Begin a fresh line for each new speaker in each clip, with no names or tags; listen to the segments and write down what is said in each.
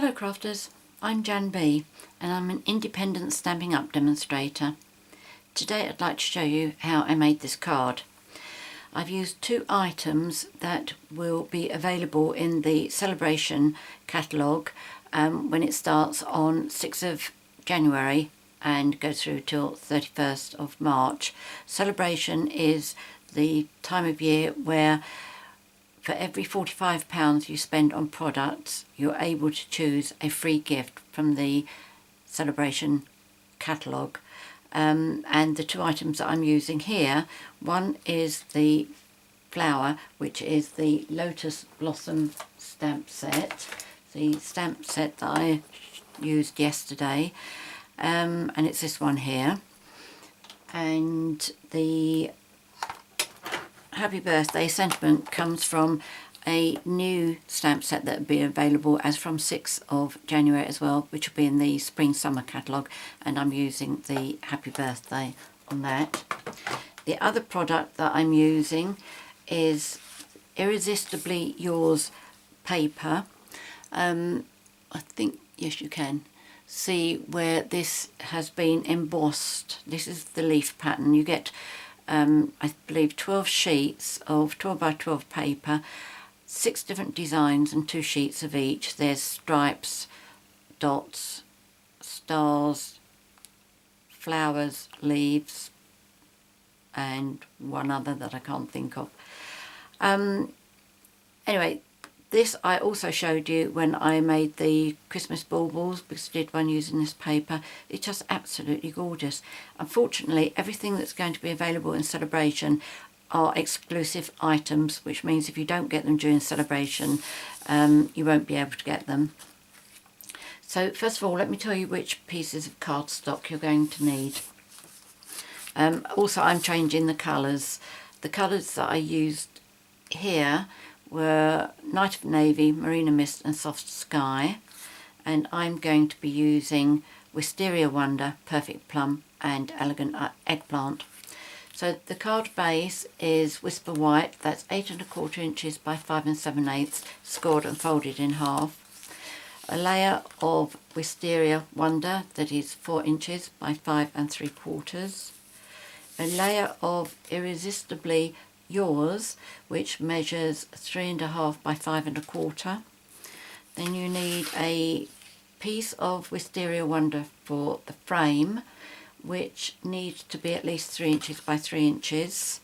Hello crafters, I'm JanB and I'm an independent Stampin' Up demonstrator. Today I'd like to show you how I made this card. I've used two items that will be available in the Sale-a-bration catalogue when it starts on 6th of January and goes through till 31st of March. Sale-a-bration is the time of year where for every £45 you spend on products, you're able to choose a free gift from the Sale-a-bration catalogue. And the two items that I'm using here, one is the flower, which is the Lotus Blossom stamp set, the stamp set that I used yesterday, and it's this one here. And the Happy Birthday sentiment comes from a new stamp set that will be available as from 6th of January as well, which will be in the Spring Summer catalogue, and I'm using the Happy Birthday on that. The other product that I'm using is Irresistibly Yours paper. I think, yes, you can see where this has been embossed. This is the leaf pattern. You get I believe 12 sheets of 12 by 12 paper, 6 different designs and 2 sheets of each. There's stripes, dots, stars, flowers, leaves, and one other that I can't think of. Anyway, this I also showed you when I made the Christmas baubles, because I did one using this paper. It's just absolutely gorgeous. Unfortunately, everything that's going to be available in Sale-a-bration are exclusive items, which means if you don't get them during Sale-a-bration, you won't be able to get them. So first of all, let me tell you which pieces of cardstock you're going to need. Also, I'm changing the colours. The colours that I used here were Night of Navy, Marina Mist and Soft Sky, and I'm going to be using Wisteria Wonder, Perfect Plum and Elegant Eggplant. So the card base is Whisper White, that's 8 1/4 inches by 5 7/8, scored and folded in half. A layer of Wisteria Wonder that is 4 inches by 5 3/4. A layer of Irresistibly Yours, which measures 3 1/2 by 5 1/4. Then you need a piece of Wisteria Wonder for the frame, which needs to be at least 3 inches by 3 inches.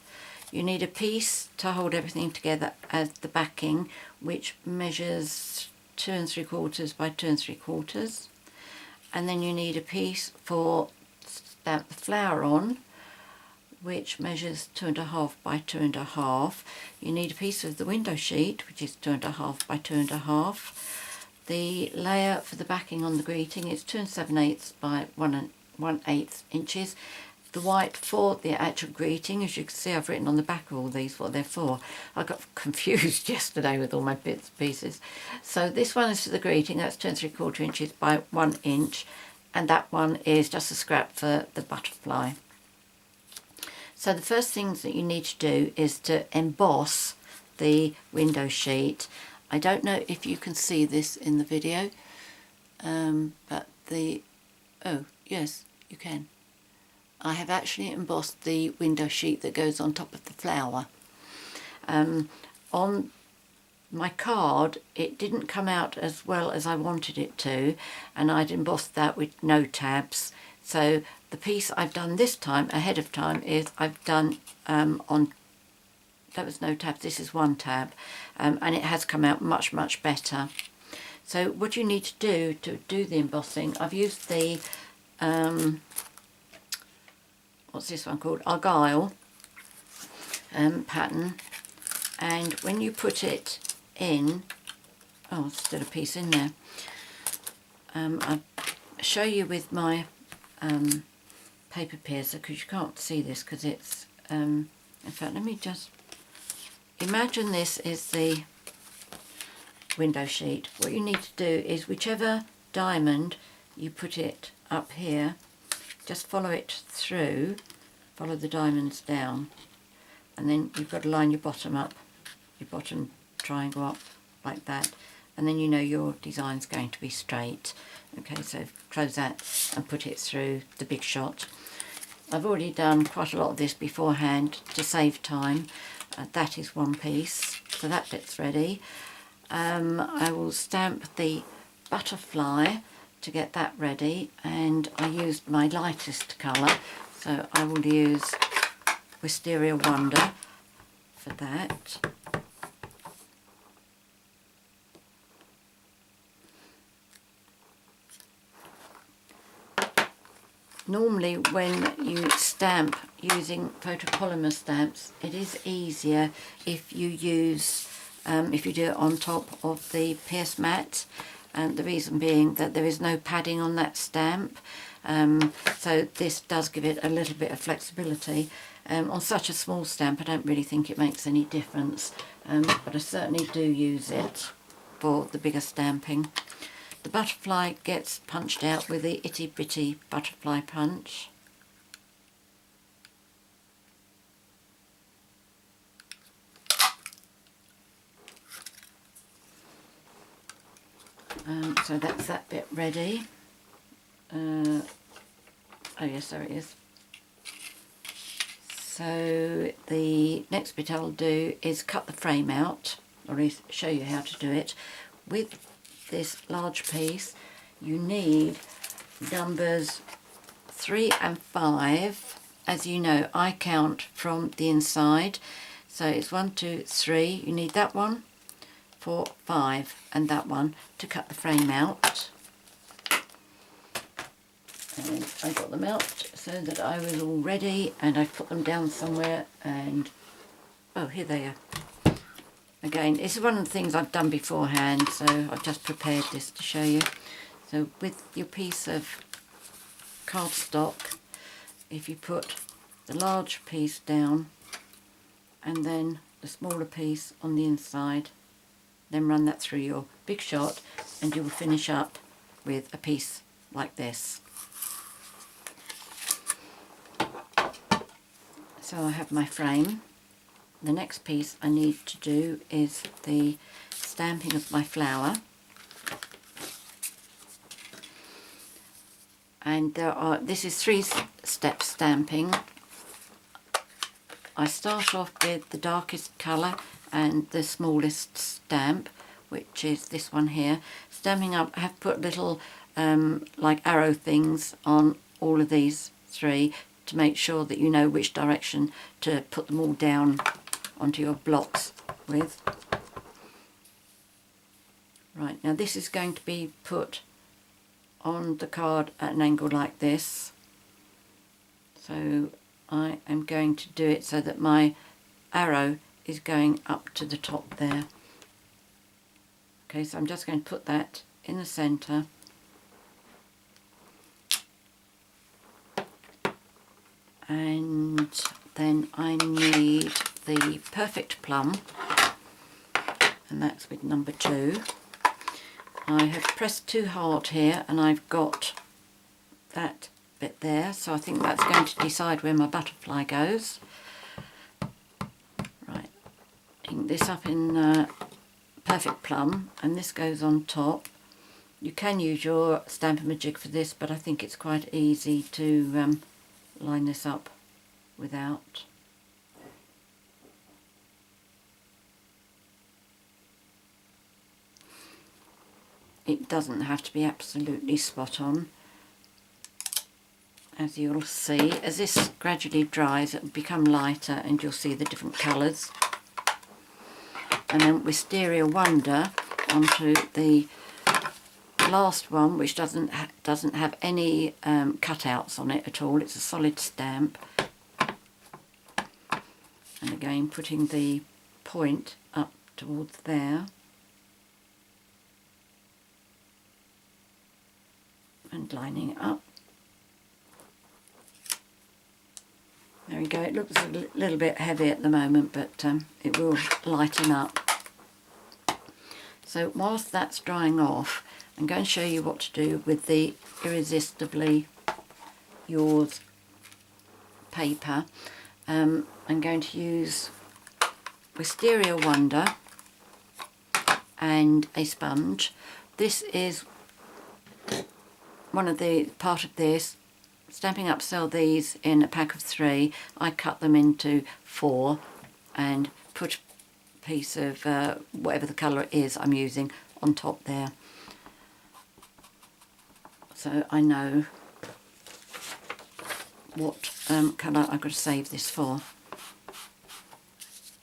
You need a piece to hold everything together as the backing, which measures 2 3/4 by 2 3/4. And then you need a piece for stamp the flower on, which measures 2 1/2 by 2 1/2. You need a piece of the window sheet, which is 2 1/2 by 2 1/2. The layer for the backing on the greeting is 2 7/8 by 1 1/8 inches. The white for the actual greeting, as you can see, I've written on the back of all these what they're for. I got confused yesterday with all my bits and pieces. So this one is for the greeting, that's 2 3/4 inches by 1 inch, and that one is just a scrap for the butterfly. So the first things that you need to do is to emboss the window sheet. I don't know if you can see this in the video, but oh yes, you can. I have actually embossed the window sheet that goes on top of the flower. On my card, it didn't come out as well as I wanted it to, and I'd embossed that with no tabs. So the piece I've done this time, ahead of time, is I've done on, that was no tabs, this is one tab, and it has come out much, much better. So what you need to do the embossing, I've used the, what's this one called, Argyle pattern, and when you put it in, oh, there's still a piece in there. I'll show you with my paper piercer, because you can't see this because it's in fact, let me just imagine this is the window sheet. What you need to do is whichever diamond you put it up here, just follow it through, follow the diamonds down, and then you've got to line your bottom up, your bottom triangle up like that, and then you know your design's going to be straight. Okay, so close that and put it through the Big Shot. I've already done quite a lot of this beforehand to save time. That is one piece, so that bit's ready. I will stamp the butterfly to get that ready, and I used my lightest colour, so I will use Wisteria Wonder for that. Normally when you stamp using photopolymer stamps, it is easier if you use, if you do it on top of the pierce mat, and the reason being that there is no padding on that stamp, so this does give it a little bit of flexibility. On such a small stamp I don't really think it makes any difference, but I certainly do use it for the bigger stamping. The butterfly gets punched out with the itty bitty butterfly punch. So that's that bit ready. Oh yes, there it is. So the next bit I'll do is cut the frame out, or at least show you how to do it. With this large piece you need numbers 3 and 5. As you know, I count from the inside, so it's 1, 2, 3. You need that one, 4, 5 and that one to cut the frame out. And I got them out so that I was all ready, and I put them down somewhere, and oh, here they are. Again, this is one of the things I've done beforehand, so I've just prepared this to show you. So with your piece of cardstock, if you put the large piece down and then the smaller piece on the inside, then run that through your Big Shot, and you will finish up with a piece like this. So I have my frame. The next piece I need to do is the stamping of my flower, and this is 3-step stamping. I start off with the darkest colour and the smallest stamp, which is this one here. Stamping up, I have put little like arrow things on all of these 3 to make sure that you know which direction to put them all down onto your blocks with. Right, now this is going to be put on the card at an angle like this, so I am going to do it so that my arrow is going up to the top there. Okay, so I'm just going to put that in the centre, and then I need the Perfect Plum, and that's with number 2. I have pressed too hard here and I've got that bit there, so I think that's going to decide where my butterfly goes. Right, ink this up in Perfect Plum, and this goes on top. You can use your Stamp-A-Majig for this, but I think it's quite easy to line this up without. It doesn't have to be absolutely spot on. As you'll see, as this gradually dries, it will become lighter and you'll see the different colours. And then Wisteria Wonder onto the last one, which doesn't have any cutouts on it at all. It's a solid stamp. And again, putting the point up towards there. And lining it up. There we go. It looks a little bit heavy at the moment, but it will lighten up. So whilst that's drying off, I'm going to show you what to do with the Irresistibly Yours paper. I'm going to use Wisteria Wonder and a sponge. This is one of the part of this. Stampin' Up sell these in a pack of 3. I cut them into 4 and put a piece of whatever the colour is I'm using on top there. So I know what colour I've got to save this for.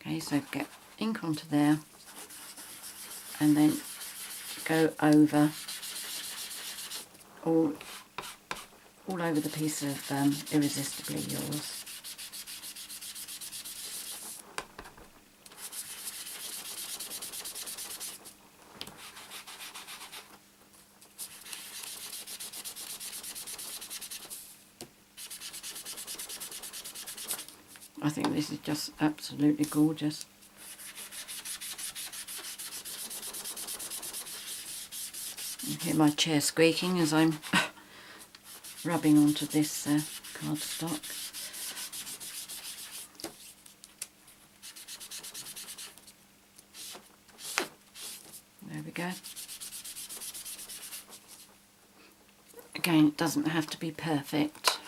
Okay, so get ink onto there and then go over all over the piece of Irresistibly Yours. I think this is just absolutely gorgeous. You hear my chair squeaking as I'm rubbing onto this cardstock. There we go. Again, it doesn't have to be perfect.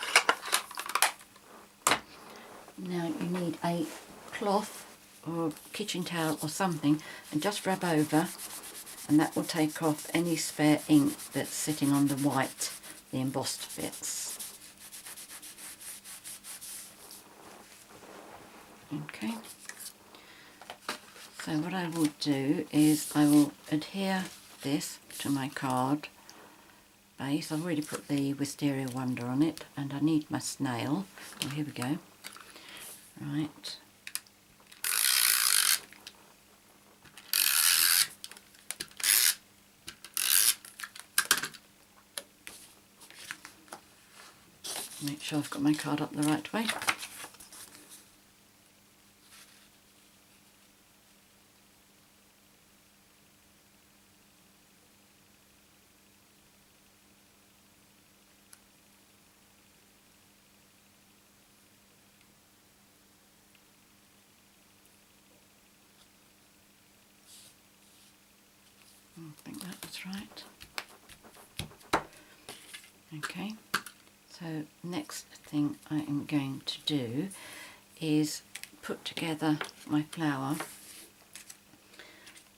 Now you need a cloth or kitchen towel or something and just rub over, and that will take off any spare ink that's sitting on the white, the embossed bits. Okay, so what I will do is I will adhere this to my card base. I've already put the Wisteria Wonder on it, and I need my snail. Oh, here we go. Right. Make sure I've got my card up the right way. I think that was right. Okay, so next thing I am going to do is put together my flower,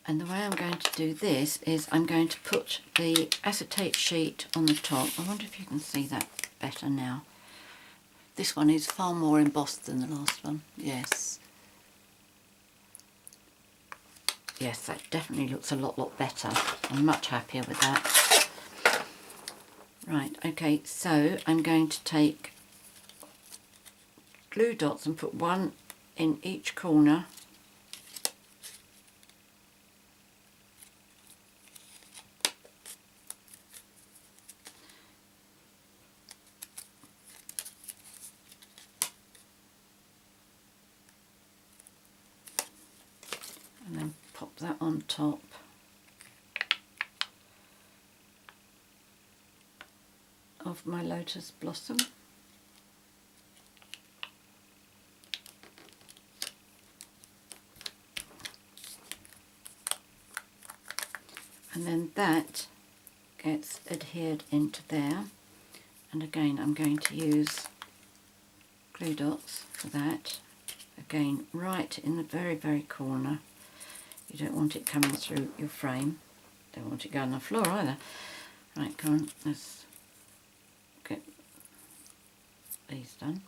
and the way I'm going to do this is I'm going to put the acetate sheet on the top. I wonder if you can see that better now. This one is far more embossed than the last one. Yes. Yes, that definitely looks a lot better. I'm much happier with that. Right, okay, so I'm going to take glue dots and put one in each corner. And then pop that on top. Of my Lotus blossom. And then that gets adhered into there, and again I'm going to use glue dots for that, again right in the very corner. You don't want it coming through your frame, don't want it going on the floor either. Right, come on, let's get these done.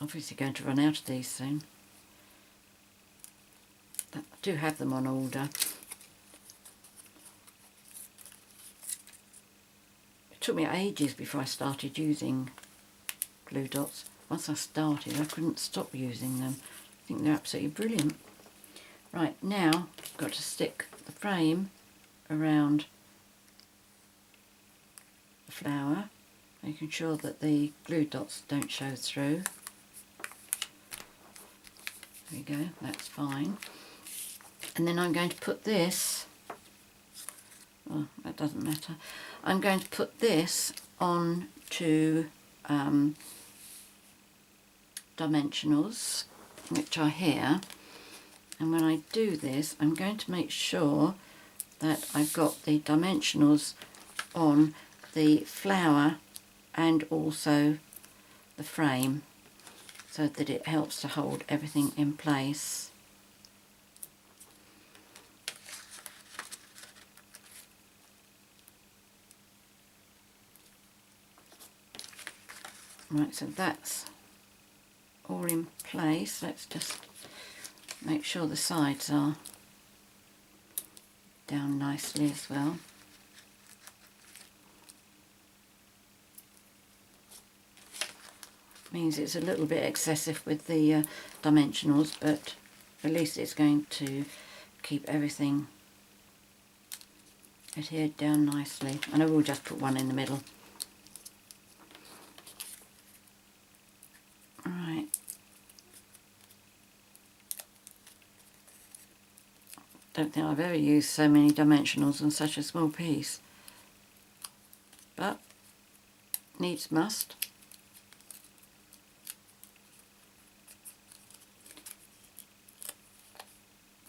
Obviously going to run out of these soon. I do have them on order. It took me ages before I started using glue dots. Once I started, I couldn't stop using them. I think they're absolutely brilliant. Right, now I've got to stick the frame around the flower, making sure that the glue dots don't show through. There we go, that's fine. And then I'm going to put this, oh, that doesn't matter, I'm going to put this on to dimensionals, which are here, and when I do this I'm going to make sure that I've got the dimensionals on the flower and also the frame, so that it helps to hold everything in place. Right, so that's all in place. Let's just make sure the sides are down nicely as well. Means it's a little bit excessive with the dimensionals, but at least it's going to keep everything adhered down nicely. And I will just put one in the middle. Right. Don't think I've ever used so many dimensionals on such a small piece, but needs must.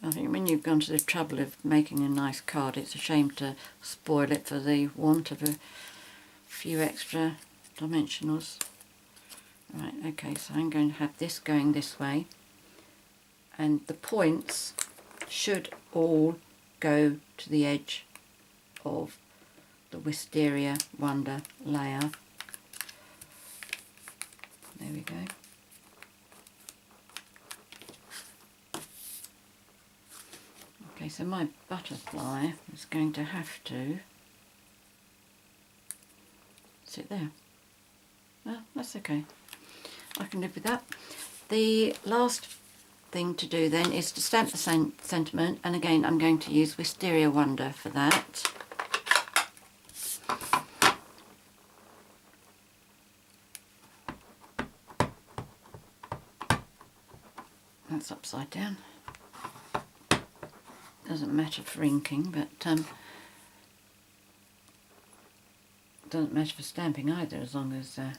I think when you've gone to the trouble of making a nice card, it's a shame to spoil it for the want of a few extra dimensionals. Right, okay, so I'm going to have this going this way, and the points should all go to the edge of the Wisteria Wonder layer. There we go. Okay, so my butterfly is going to have to sit there. Well, that's okay. I can live with that. The last thing to do then is to stamp the sentiment, and again I'm going to use Wisteria Wonder for that. That's upside down. Doesn't matter for inking, but doesn't matter for stamping either, as long as you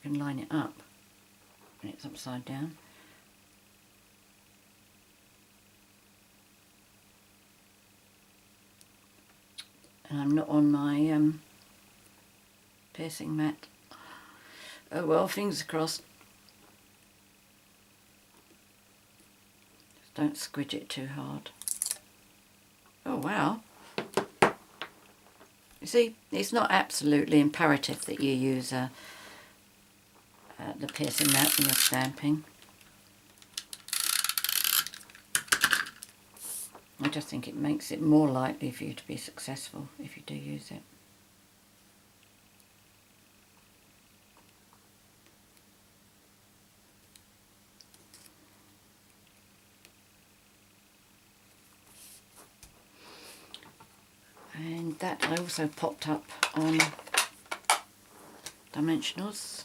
can line it up when it's upside down. And I'm not on my piercing mat. Oh well, fingers crossed. Just don't squidge it too hard. Oh wow. You see, it's not absolutely imperative that you use the piercing mat when you're stamping. I just think it makes it more likely for you to be successful if you do use it. And that I also popped up on dimensionals.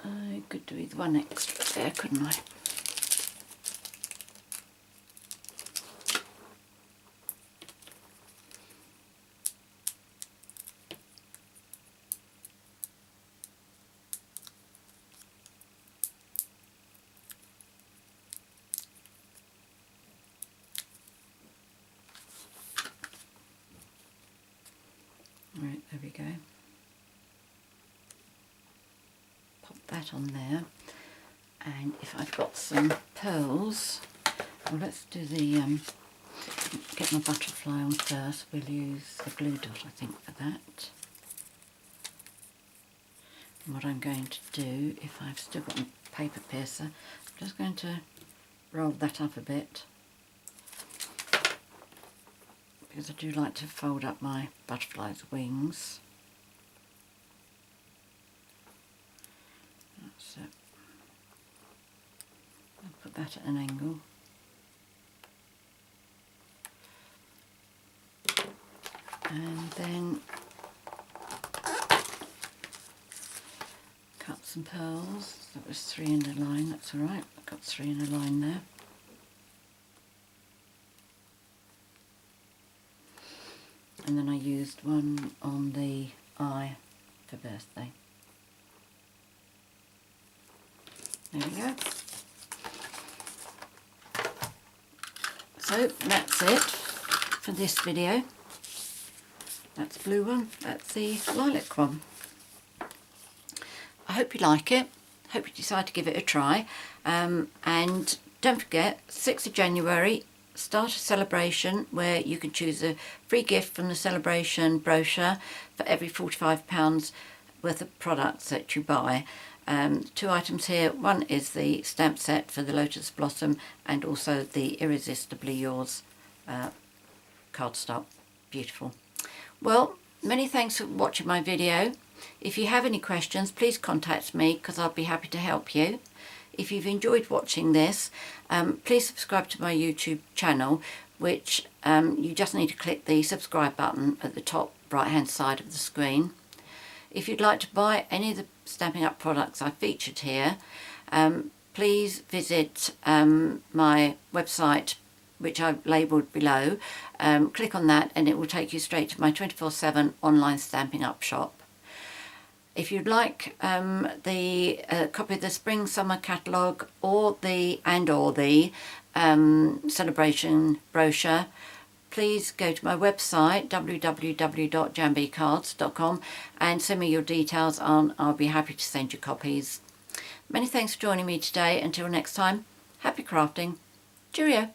I could do with one extra there, couldn't I? Right, there we go. Pop that on there. And if I've got some pearls, well, let's do the, get my butterfly on first. We'll use the glue dot, I think, for that. And what I'm going to do, if I've still got my paper piercer, I'm just going to roll that up a bit, because I do like to fold up my butterfly's wings. That's it. I'll put that at an angle. And then cut some pearls. That was 3 in a line, that's alright. Got 3 in a line there. And then I used one on the eye for birthday. There we go. So that's it for this video. That's the blue one, that's the lilac one. I hope you like it, hope you decide to give it a try, and don't forget, 6th of January, start a Sale-a-bration where you can choose a free gift from the Sale-a-bration brochure for every £45 worth of products that you buy. 2 items here, one is the stamp set for the Lotus Blossom and also the Irresistibly Yours cardstock. Beautiful. Well, many thanks for watching my video. If you have any questions, please contact me because I'll be happy to help you. If you've enjoyed watching this, please subscribe to my YouTube channel, which you just need to click the subscribe button at the top right hand side of the screen. If you'd like to buy any of the Stampin' Up products I featured here, please visit my website, which I've labelled below. Click on that and it will take you straight to my 24/7 online Stampin' Up shop. If you'd like the copy of the Spring Summer catalogue or the Sale-a-bration brochure, please go to my website www.janbcards.com and send me your details on. I'll be happy to send you copies. Many thanks for joining me today. Until next time, happy crafting. Cheerio.